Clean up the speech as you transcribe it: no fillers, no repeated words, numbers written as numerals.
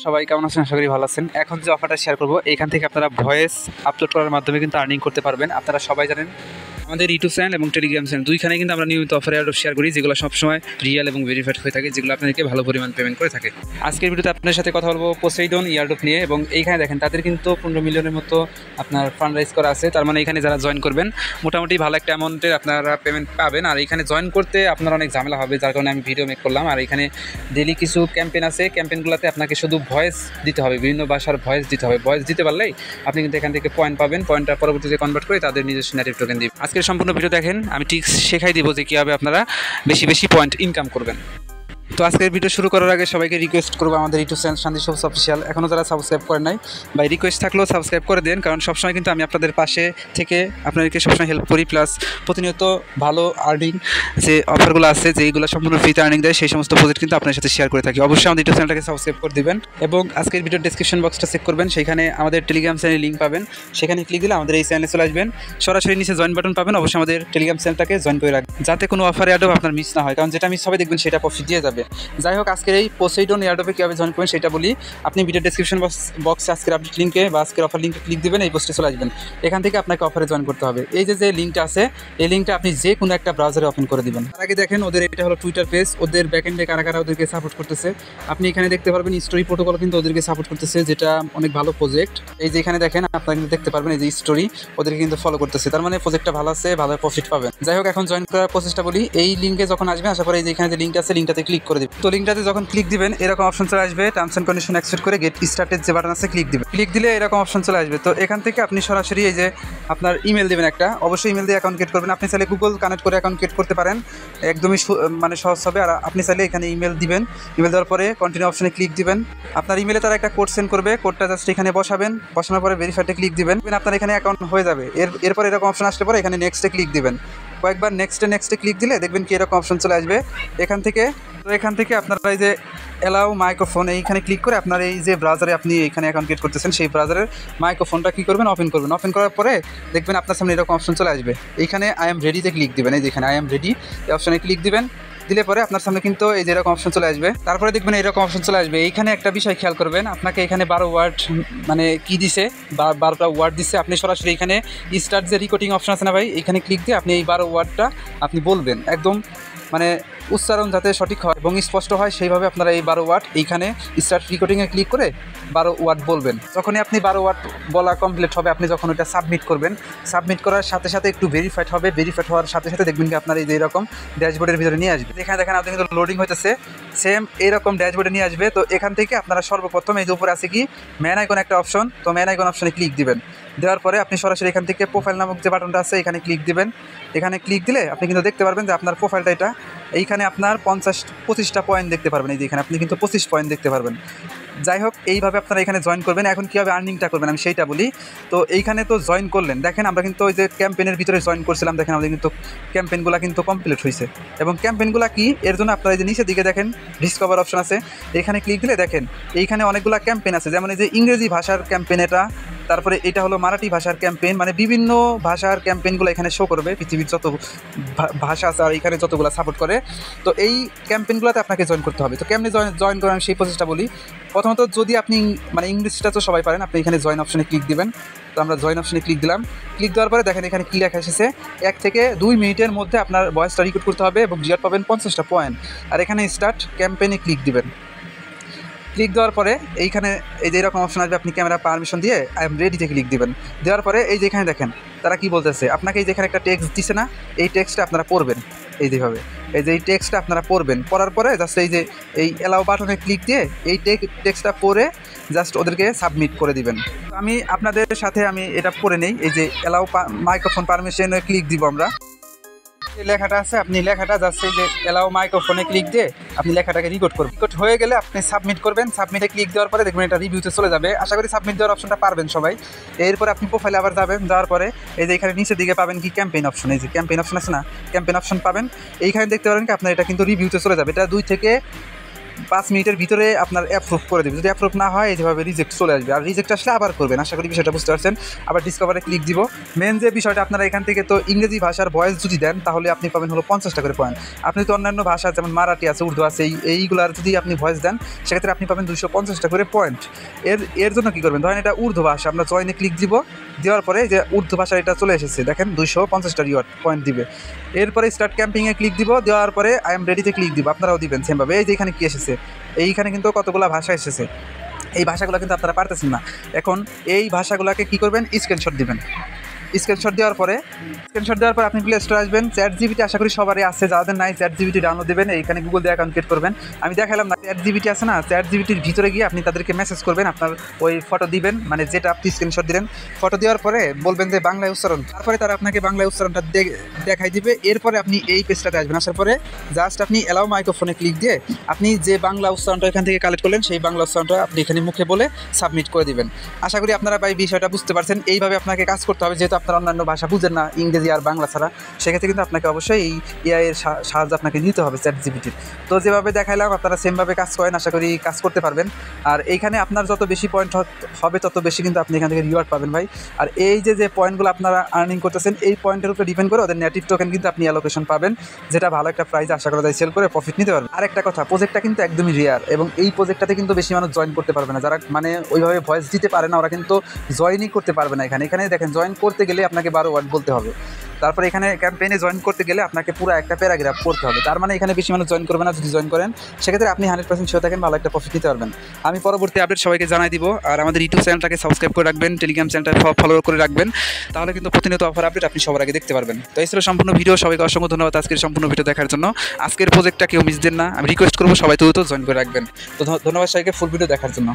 সবাই কেমন আছেন? আশা করি ভালো আছেন। এখন যে অফারটা শেয়ার করব, এইখান থেকে আপনারা ভয়েস আপলোড করার মাধ্যমে কিন্তু আর্নিং করতে পারবেন। আপনারা সবাই জানেন আমাদের ইউটিউব চ্যানেল এবং টেলিগ্রাম চ্যানেল দুইখানে কিন্তু আমরা নিয়মিত অফার শেয়ার করি, যেগুলো সবসময় রিয়েল এবং ভেরিফাইড হয়ে থাকে, যেগুলো আপনাদেরকে ভালো পরিমাণ পেমেন্ট করে থাকে। আজকের ভিডিওতে আপনার সাথে কথা বলবো পোসাইডন ইয়ারড্রপ নিয়ে, এবং এইখানে দেখেন তাদের কিন্তু 15 মিলিয়নের মতো আপনার ফান্ড রাইজ করা আছে। তার মানে এখানে যারা জয়েন করবেন মোটামুটি ভালো একটা অ্যামাউন্টের আপনারা পেমেন্ট পাবেন। আর এখানে জয়েন করতে আপনার অনেক ঝামেলা হবে, যার কারণে আমি ভিডিও মেক করলাম। আর এখানে ডেলি কিছু ক্যাম্পেইন আছে, ক্যাম্পেইনগুলোতে আপনাকে শুধু ভয়েস দিতে হবে, বিভিন্ন ভাষার ভয়েস দিতে হবে। ভয়েস দিতে পারলেই আপনি কিন্তু এখান থেকে পয়েন্ট পাবেন, পয়েন্টটা পরবর্তীতে কনভার্ট করে তাদের নিজস্ব নেটিভ টোকেন দিবেন। আজকের সম্পূর্ণ ভিডিও দেখেন, আমি টিপস শেখাই দিব যে কীভাবে আপনারা বেশি বেশি পয়েন্ট ইনকাম করবেন। তো আজকের ভিডিও শুরু করার আগে সবাইকে রিকোয়েস্ট করবো, আমাদের ইউটিউব চ্যানেল শান্তি সবুজ অফিসিয়াল এখনও যারা সাবস্ক্রাইব করেন নাই, বা রিকোয়েস্ট থাকলেও সাবস্ক্রাইব করে দেন, কারণ সবসময় কিন্তু আমি আপনাদের পাশে থেকে আপনাদেরকে সবসময় হেল্প করি। প্লাস প্রতিনিয়ত ভালো আর্নিং যে অফারগুলো আছে, যেগুলো সম্পূর্ণ ফ্রিতে আর্নিং দেয়, সেই সমস্ত প্রজেক্ট কিন্তু আপনার সাথে শেয়ার করে থাকি। অবশ্যই আমাদের ইউটিউব চ্যানেলটাকে সাবস্ক্রাইব করে দেবেন, এবং আজকের ভিডিওর ডেসক্রিপশন বক্সটা চেক করবেন, সেখানে আমাদের টেলিগ্রাম চ্যানেলের লিঙ্ক পাবেন। সেখানে ক্লিক দিলে আমাদের এই চ্যানেলে চলে আসবেন, সরাসরি নিচে জয়েন বাটন পাবেন। অবশ্যই আমাদের টেলিগ্রাম চ্যানেলটাকে জয়েন করে রাখবেন, যাতে কোনো অফার অ্যাডও আপনার মিস না হয়, কারণ যেটা মিস হবে দেখবেন সেটা প্রফিট দিয়ে যাবে। যাই হোক, আজকের এই পোসাইডন এয়ারড্রপে কীভাবে জয়েন করবেন সেটা বলি। আপনি ভিডিও ডেসক্রিপশন বক্সে আজকের আপডেট লিঙ্কে বা আজকের অফার লিঙ্কে ক্লিক দেবেন, এই পোস্টে চলে আসবেন। এখান থেকে আপনাকে অফারে জয়েন করতে হবে। এই যে লিঙ্কটা আছে, এই লিঙ্কটা আপনি যে কোনো একটা ব্রাউজারে ওপেন করে দিবেন। তার আগে দেখেন ওদের এটা হলো টুইটার পেজ, ওদের ব্যাকএন্ডে কারা কারা ওদেরকে সাপোর্ট করতেছে আপনি এখানে দেখতে পারবেন। স্টোরি প্রোটোকল কিন্তু ওদেরকে সাপোর্ট করতেছে, যেটা অনেক ভালো প্রজেক্ট। এই যে এখানে দেখেন আপনারা কিন্তু দেখতে পারবেন, এই যে স্টোরি ওদেরকে কিন্তু ফলো করতেছে, তার মানে প্রজেক্টটা ভালো আছে, ভালো প্রফিট পাবেন। যাই হোক, এখন জয়েন করার প্রসেসটা বলি। এই লিঙ্কে যখন আসবেন, আশা করি এই যে এখানে যে লিঙ্কটা আছে, লিঙ্কটাতে ক্লিক করে দিবেন। তো লিঙ্কটাতে যখন ক্লিক দিবেন এরকম অপশন চলে আসবে, টার্মস অ্যান্ড কন্ডিশন অ্যাকসেপ্ট করে গেট স্টার্টেড যে বাটন আছে ক্লিক দিবেন। ক্লিক দিলে এরকম অপশন চলে আসবে। তো এখান থেকে আপনি সরাসরি এই যে আপনার ইমেল দেবেন একটা, অবশ্যই ইমেল দিয়ে অ্যাকাউন্ট ক্রিয়েট করবেন। আপনি চাইলে গুগল কানেক্ট করে অ্যাকাউন্ট ক্রিয়েট করতে পারেন, একদমই মানে সহজ হবে। আর আপনি চাইলে এখানে ইমেল দিবেন, ইমেল দেওয়ার পরে কন্টিনিউ অপশনে ক্লিক দিবেন। আপনার ইমেলে তারা একটা কোড সেন্ড করবে, কোডটা জাস্ট এখানে বসাবেন, বসানোর পরে ভেরিফাইডে ক্লিক দিবেন। আপনার এখানে অ্যাকাউন্ট হয়ে যাবে। এরপর এরকম অপশন আসলে পরে এখানে নেক্সটে ক্লিক দিবেন। কয়েকবার নেক্সটে ক্লিক দিলে দেখবেন কি এরকম অপশন চলে আসবে এখান থেকে। তো এখান থেকে আপনারা এই যে অ্যালাউ মাইক্রোফোন, এইখানে ক্লিক করে আপনার এই যে ব্রাউজারে আপনি এখানে অ্যাকাউন্ট ক্রিয়েট করতেছেন, সেই ব্রাউজারের মাইক্রোফোনটা কী করবেন, ওপেন করবেন। ওপেন করার পরে দেখবেন আপনার সামনে এরকম অপশন চলে আসবে। এইখানে আই এম রেডিতে ক্লিক দিবেন। এই যে এখানে আই এম রেডি, এই অপশনে ক্লিক দিবেন। দিলে পরে আপনার সামনে কিন্তু এই যে এরকম অপশন চলে আসবে। তারপরে দেখবেন এরকম অপশন চলে আসবে। এইখানে একটা বিষয় খেয়াল করবেন, আপনাকে এখানে 12 ওয়ার্ড মানে কি দিছে, 12টা ওয়ার্ড দিচ্ছে। আপনি সরাসরি এখানে স্টার্ট যে রেকর্ডিং অপশন আছে না ভাই, এখানে ক্লিক দিয়ে আপনি এই 12 ওয়ার্ডটা আপনি বলবেন, একদম মানে উচ্চারণ যাতে সঠিক হয় এবং স্পষ্ট হয়, সেইভাবে আপনারা এই 12 ওয়ার্ড এইখানে স্টার্ট রেকর্ডিংয়ে ক্লিক করে 12 ওয়ার্ড বলবেন। যখনই আপনি 12 ওয়ার্ড বলা কমপ্লিট হবে, আপনি যখন ওটা সাবমিট করবেন, সাবমিট করার সাথে সাথে একটু ভেরিফাইড হবে। ভেরিফাইড হওয়ার সাথে সাথে দেখবেন কি আপনার এই যে এরকম ড্যাশবোর্ডের ভিতরে নিয়ে আসবে। এখানে দেখেন আপনি কিন্তু লোডিং হইতেছে, সেম এইরকম ড্যাশবোর্ডে নিয়ে আসবে। তো এখান থেকে আপনারা সর্বপ্রথম এই যে উপরে আছে কি ম্যান আইকন একটা অপশন, তো ম্যান আইকন অপশনে ক্লিক দিবেন। দেওয়ার পরে আপনি সরাসরি এখান থেকে প্রোফাইল নামক যে বাটনটা আছে এখানে ক্লিক দিবেন। এখানে ক্লিক দিলে আপনি কিন্তু দেখতে পারবেন যে আপনার প্রোফাইলটা এটা, এইখানে আপনার 25টা পয়েন্ট দেখতে পারবেন। এই যে এখানে আপনি কিন্তু 25 পয়েন্ট দেখতে পারবেন। যাই হোক, এইভাবে আপনারা এখানে জয়েন করবেন। এখন কীভাবে আর্নিংটা করবেন আমি সেইটা বলি। তো এইখানে তো জয়েন করলেন, দেখেন আমরা কিন্তু ওই যে ক্যাম্পেইনের ভিতরে জয়েন করছিলাম, দেখেন আমাদের কিন্তু ক্যাম্পেইনগুলো কিন্তু কমপ্লিট হয়েছে। এবং ক্যাম্পেইনগুলো কি, এর জন্য আপনারা এই যে নিচের দিকে দেখেন ডিসকভার অপশন আছে, এখানে ক্লিক দিলে দেখেন এইখানে অনেকগুলো ক্যাম্পেইন আছে। যেমন এই যে ইংরেজি ভাষার ক্যাম্পেইন এটা, তারপরে এটা হলো মারাঠি ভাষার ক্যাম্পেইন, মানে বিভিন্ন ভাষার ক্যাম্পেইনগুলো এখানে শো করবে, পৃথিবীর যত ভাষা আছে আর এখানে যতগুলো সাপোর্ট করে। তো এই ক্যাম্পেইনগুলোতে আপনাকে জয়েন করতে হবে। তো কেমনি জয়েন করেন সেই প্রসেসটা বলি। প্রথমত যদি আপনি মানে ইংলিশটা তো সবাই পারেন, আপনি এখানে জয়েন অপশনে ক্লিক দিবেন। তো আমরা জয়েন অপশনে ক্লিক দিলাম। ক্লিক দেওয়ার পরে দেখেন এখানে কী লেখা এসেছে, 1 থেকে 2 মিনিটের মধ্যে আপনার ভয়েসটা রেকর্ড করতে হবে এবং জিআর পাবেন 50টা পয়েন্ট। আর এখানে স্টার্ট ক্যাম্পেইনে ক্লিক দিবেন। ক্লিক দেওয়ার পরে এইখানে এই যে এরকম অপশন আসবে, আপনি ক্যামেরা পারমিশন দিয়ে আই এম রেডিতে ক্লিক দিবেন। দেওয়ার পরে এই যে এখানে দেখেন তারা কি বলতেছে, আপনাকে এই যেখানে একটা টেক্সট দিছে না, এই টেক্সটটা আপনারা পড়বেন। এই যেভাবে এই যে এই টেক্সটটা আপনারা পড়বেন, পড়ার পরে জাস্ট এই যে এই অ্যালাউ বাটনে ক্লিক দিয়ে এই টেক্সটটা পড়ে জাস্ট ওদেরকে সাবমিট করে দিবেন। আমি আপনাদের সাথে আমি এটা পড়ে নেই। এই যে অ্যালাউ মাইক্রোফোন পারমিশনে ক্লিক দিব আমরা। লেখাটা আছে, আপনি লেখাটা জাস্ট এই যে অ্যালাউ মাইক্রোফোনে ক্লিক দিয়ে আপনি লেখাটাকে রেকর্ড করবেন। রেকর্ড হয়ে গেলে আপনি সাবমিট করবেন। সাবমিটে ক্লিক দেওয়ার পরে দেখবেন এটা রিভিউতে চলে যাবে। আশা করি সাবমিট দেওয়ার অপশনটা পারবেন সবাই। এরপরে আপনি প্রোফাইলে আবার যাবেন, যাওয়ার পরে এই যে এখানে নিচের দিকে পাবেন কি ক্যাম্পেইন অপশন। এই যে ক্যাম্পেইন অপশন আছে না, ক্যাম্পেইন অপশন পাবেন। এইখানে দেখতে পারেন কি আপনার এটা কিন্তু রিভিউতে চলে যাবে। এটা 2 থেকে 5 মিনিটের ভিতরে আপনার অ্যাপ্রুভ করে দেবে। যদি অ্যাপ্রুভ না হয় যেভাবে রিজেক্ট চলে আসবে, আর রিজেক্ট আসলে আবার করবেন। আশা করি বিষয়টা বুঝতে পারছেন। আবার ডিসকভারে ক্লিক দিব। মেন যে বিষয়টা আপনারা এখান থেকে তো ইংরেজি ভাষার ভয়েস যদি দেন তাহলে আপনি পাবেন হলো 50টা করে পয়েন্ট। আপনি তো অন্যান্য ভাষা যেমন মারাঠি আছে, উর্দু আছে, এইগুলার যদি আপনি ভয়েস দেন সেক্ষেত্রে আপনি পাবেন 250টা করে পয়েন্ট। এর জন্য কী করবেন, ধরেন এটা উর্দু ভাষা, আমরা জয়েনে ক্লিক দিব। দেওয়ার পরে যে উর্দু ভাষার এটা চলে এসেছে, দেখেন 250টা রিওয়ার্ড পয়েন্ট দিবে। এরপরে স্টার্ট ক্যাম্পিংয়ে ক্লিক দিব। দেওয়ার পরে আই এম রেডিতে ক্লিক দিব। আপনারাও দিবেন সেমভাবে। এই যে এখানে কী এসেছে, এইখানে কিন্তু কতগুলো ভাষা এসেছে। এই ভাষাগুলো কিন্তু আপনারা পারতেছেন না। এখন এই ভাষাগুলোকে কী করবেন, স্ক্রিনশট দিবেন। স্ক্রিনশট দেওয়ার পরে আপনি প্লে স্টোরে আসবেন। ChatGPT আশা করি সবারই আছে, যাদের নাই ChatGPT ডাউনলোড দেবেন। এইখানে গুগল দিয়ে অ্যাকাউন্ট ক্রিয়েট করবেন। আমি দেখালাম না, ChatGPT আছে না, ChatGPTর ভিতরে গিয়ে আপনি তাদেরকে মেসেজ করবেন, আপনার ওই ফটো দিবেন, মানে যেটা আপনি স্ক্রিনশট দিলেন। ফটো দেওয়ার পরে বলবেন যে বাংলায় উচ্চারণ, তারপরে তারা আপনাকে বাংলায় উচ্চারণটা দেখাই দিবে। এরপরে আপনি এই পেজটাতে আসবেন। আসার পরে জাস্ট আপনি অ্যালাউ মাইক্রোফোনে ক্লিক দিয়ে আপনি যে বাংলা উচ্চারণটা এখান থেকে কালেক্ট করলেন সেই বাংলা উচ্চারণটা আপনি এখানে মুখে বলে সাবমিট করে দিবেন। আশা করি আপনারা এই বিষয়টা বুঝতে পারছেন। এইভাবে আপনাকে কাজ করতে হবে, যেহেতু আপনার অন্যান্য ভাষা বুঝেন না, ইংরেজি আর বাংলা ছাড়া। সেক্ষেত্রে কিন্তু আপনাকে অবশ্যই এই এআই এর সাহায্য আপনাকে নিতে হবে, ChatGPTর। তো যেভাবে দেখাইলাম আপনারা সেমভাবে কাজ করেন, আশা করি কাজ করতে পারবেন। আর এইখানে আপনার যত বেশি পয়েন্ট হবে তত বেশি কিন্তু আপনি এখান থেকে রিওয়ার্ড পাবেন ভাই। আর এই যে পয়েন্টগুলো আপনারা আর্নিং করতেছেন, এই পয়েন্টের উপরে ডিপেন্ড করে ওদের নেটিভ টোকেন কিন্তু আপনি অ্যালোকেশন পাবেন, যেটা ভালো একটা প্রাইস আশা করা যায় সেল করে প্রফিট নিতে পারবেন। আর একটা কথা, প্রজেক্টটা কিন্তু একদমই রেয়ার, এবং এই প্রজেক্টটাতে কিন্তু বেশি মানুষ জয়েন করতে পারবে না। যারা মানে ওইভাবে ভয়েস দিতে পারে না ওরা কিন্তু জয়েনই করতে পারবে না। এখানে দেখেন, জয়েন করতে গেলে আপনাকে 12 ওয়ার্ড বলতে হবে। তারপরে এখানে ক্যাম্পেইনে জয়েন করতে গেলে আপনাকে পুরো একটা প্যারাগ্রাফ পড়তে হবে। তার মানে এখানে বেশি মানুষ জয়েন করবে না। যদি জয়েন করেন সেক্ষেত্রে আপনি 100% শিওর থাকেন ভালো একটা প্রফিট নিতে পারবেন। আমি পরবর্তী আপডেট সবাইকে জানাই দিব। আর আমাদের ইউটিউব চ্যানেলটাকে সাবস্ক্রাইব করে রাখবেন, টেলিগ্রাম চ্যানেলটা ফলো করে রাখবেন, তাহলে কিন্তু প্রতিনিয়ত অফার আপডেট আপনি সবার আগে দেখতে পারবেন। তো এই ছিল সম্পূর্ণ ভিডিও। সবাইকে অসংখ্য ধন্যবাদ আজকের সম্পূর্ণ ভিডিও দেখার জন্য। আজকের প্রজেক্টটা কেউ মিস দেন না, আমি রিকোয়েস্ট করবো সবাই দ্রুত জয়েন করে রাখবেন। তো ধন্যবাদ সবাইকে ফুল ভিডিও দেখার জন্য।